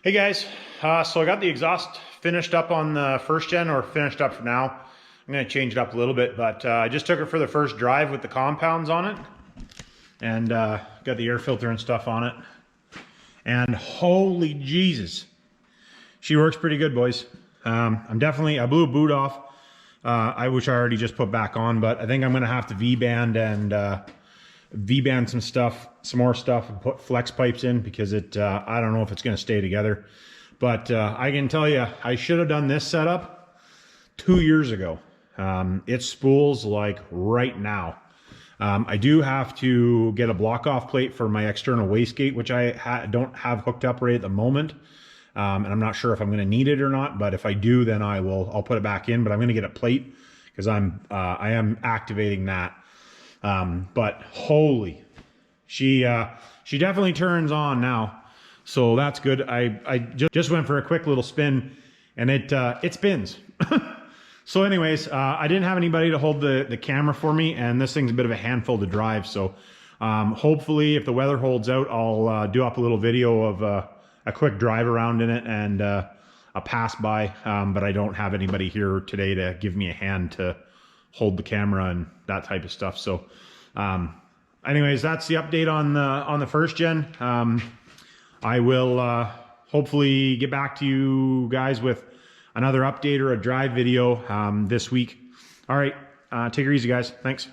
Hey guys, so I got the exhaust finished up on the first gen, or finished up for now. I'm going to change it up a little bit, but I just took it for the first drive with the compounds on it, and got the air filter and stuff on it. And holy Jesus, she works pretty good, boys. I blew a boot off, which I already just put back on, but I think I'm going to have to V-band and V-band some more stuff and put flex pipes in, because I don't know if it's going to stay together. But I can tell you, I should have done this setup 2 years ago. It spools like right now. I do have to get a block off plate for my external wastegate, which I don't have hooked up right at the moment. And I'm not sure if I'm going to need it or not, but if I do, then I'll put it back in. But I'm going to get a plate, because I am activating that. But holy, she definitely turns on now, so that's good. I just went for a quick little spin, and it spins. So anyways, I didn't have anybody to hold the camera for me, and this thing's a bit of a handful to drive. So hopefully, if the weather holds out, I'll do up a little video of a quick drive around in it and a pass by. But I don't have anybody here today to give me a hand to hold the camera and that type of stuff. So anyways, that's the update on the first gen. I will hopefully get back to you guys with another update or a drive video this week. All right, take it easy, guys. Thanks.